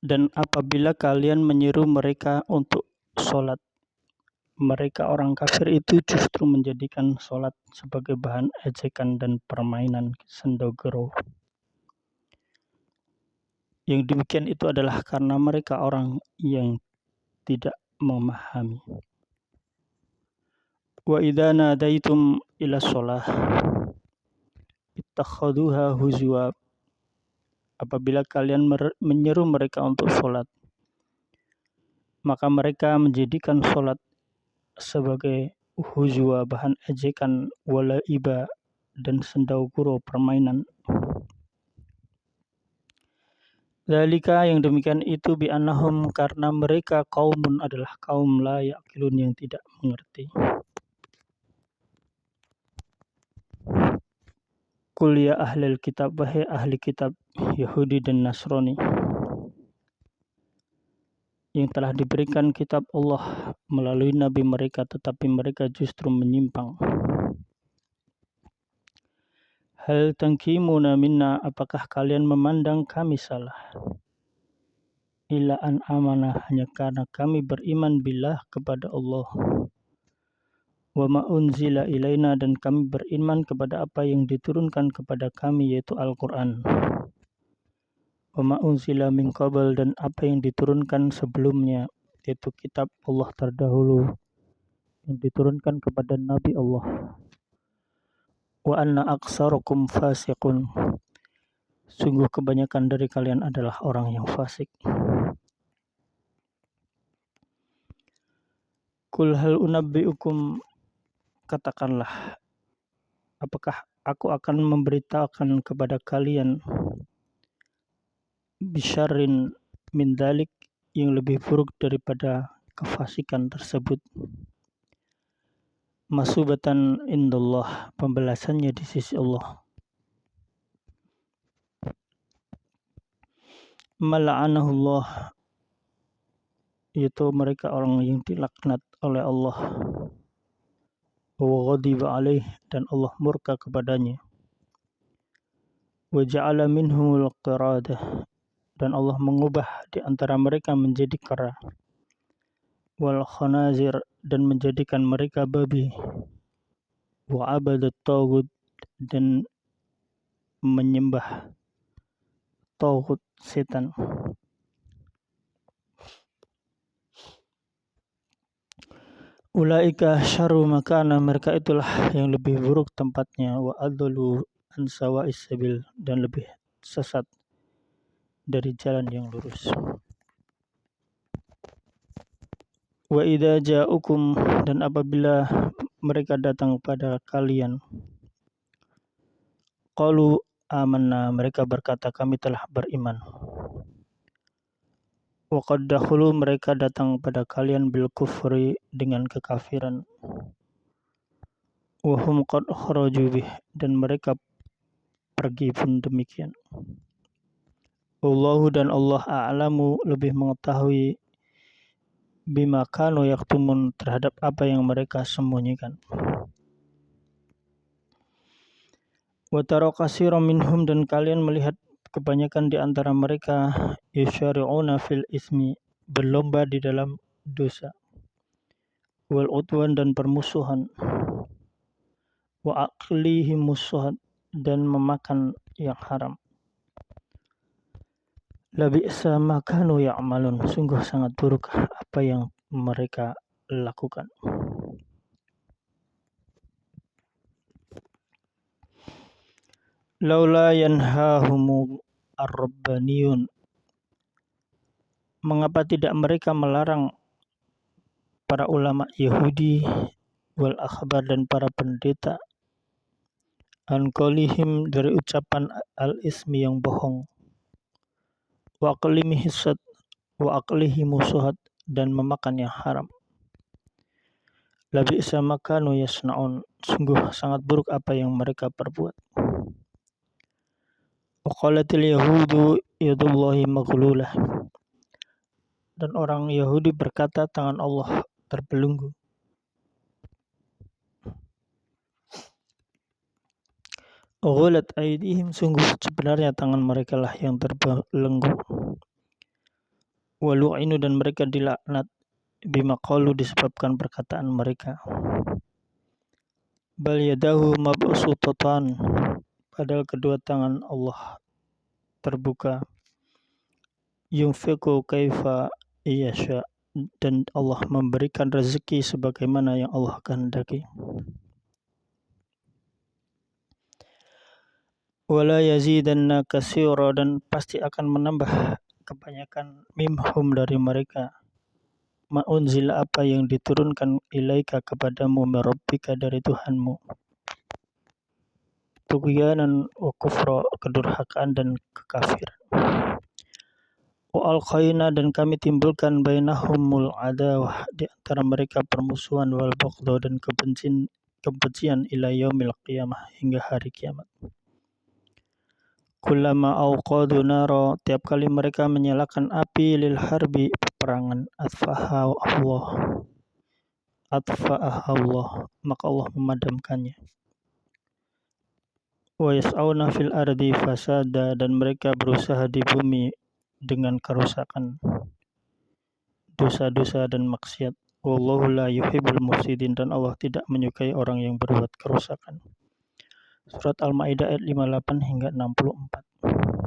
Dan apabila kalian menyeru mereka untuk sholat, mereka orang kafir itu justru menjadikan sholat sebagai bahan ejekan dan permainan sendogoro. Yang demikian itu adalah karena mereka orang yang tidak memahami. Wa idza nadaitum ila shalah ittakhaduha huzwa. Apabila kalian menyeru mereka untuk sholat, maka mereka menjadikan sholat sebagai huzwa, bahan ejekan, walaiba, dan sendauguro, permainan. Dzalika, yang demikian itu, bi'annahum, karena mereka kaumun adalah kaum la ya'qilun, yang tidak mengerti. Qul ya ahlal kitab, wahai ahli kitab Yahudi dan Nasrani yang telah diberikan kitab Allah melalui nabi mereka, tetapi mereka justru menyimpang. Hal tangkimuna minna, apakah kalian memandang kami salah? Illa an amanah, hanya karena kami beriman billah, kepada Allah. Wa ma unzila ilaina, dan kami beriman kepada apa yang diturunkan kepada kami, yaitu Al-Quran. Wa ma unzila min qabl, dan apa yang diturunkan sebelumnya, yaitu kitab Allah terdahulu yang diturunkan kepada Nabi Allah. Wa anna aktsarakum fasiqun, sungguh kebanyakan dari kalian adalah orang yang fasik. Qul hal unabbiukum, katakanlah, apakah aku akan memberitakan kepada kalian bisyarrin min dzalik, yang lebih buruk daripada kefasikan tersebut, masubatan indallah, pembalasannya di sisi Allah. Mala'anahullah, yaitu mereka orang yang dilaknat oleh Allah. Wa ghadiba alaih, dan Allah murka kepadanya. Wa ja'ala minhumul qiradah, dan Allah mengubah di antara mereka menjadi kera. Wal khanazir, dan menjadikan mereka babi. Wa abadat taghut, dan menyembah taghut, setan. Ulaika syarru makana, mereka itulah yang lebih buruk tempatnya. Wa adlu an sawa'is sabil, dan lebih sesat dari jalan yang lurus. Wa idza ja'ukum, dan apabila mereka datang pada kalian, qalu amanna, mereka berkata kami telah beriman. Wa qad dakhulu, mereka datang pada kalian bil kufri, dengan kekafiran. Wa hum qad kharaju bih, dan mereka pergi pun demikian. Wallahu, dan Allah a'lamu, lebih mengetahui, bima kanu yaktumun, terhadap apa yang mereka sembunyikan. Wa tara katsiran minhum, dan kalian melihat kebanyakan di antara mereka, yusyari'una fil ismi, berlomba di dalam dosa. Wal udwan, dan permusuhan. Wa aklihim musuhat, dan memakan yang haram. Labi'sa ma kanu ya'malun, sungguh sangat buruk apa yang mereka lakukan. Laula yanhahumu ar-rabbaniyun, mengapa tidak mereka melarang para ulama Yahudi, wal akhbar, dan para pendeta, an qaulihim, dari ucapan al-ismi, yang bohong, wa aqlihi musuhat, dan memakan yang haram. Labi'sa ma kanu yasna'un, sungguh sangat buruk apa yang mereka perbuat. Wa qalatil yahudu yadullahi maghlulah, dan orang Yahudi berkata tangan Allah terbelenggu. Ghulat aydihim, sungguh sebenarnya tangan mereka lah yang terbelenggu. wa lu'inu dan mereka dilaknat bima qalu disebabkan perkataan mereka. Bal yadahu mabsutatan, padahal kedua tangan Allah terbuka. Yunfiqu kaifa yasha, dan Allah memberikan rezeki sebagaimana yang Allah kehendaki. Wala yazidanna katsira, dan pasti akan menambah kebanyakan minhum dari mereka ma unzila, apa yang diturunkan ilaika kepadamu merabbika dari Tuhanmu, tughyanan wa kufra, kedurhakaan dan kekafiran. Wa alqaina, dan kami timbulkan bainahumul adawah, di antara mereka permusuhan, wal baghdha, dan kebencian ila yaumil qiyamah, hingga hari kiamat. Kullama auqadu nara, tiap kali mereka menyalakan api, lil harbi, peperangan, atfa'aha Allah, maka Allah memadamkannya. Wa yas'auna fil ardi fasada, dan mereka berusaha di bumi dengan kerusakan, dosa-dosa dan maksiat. Wallahu la yuhibbul mufsidin, dan Allah tidak menyukai orang yang berbuat kerusakan. Surat Al-Maidah ayat 58 hingga 64.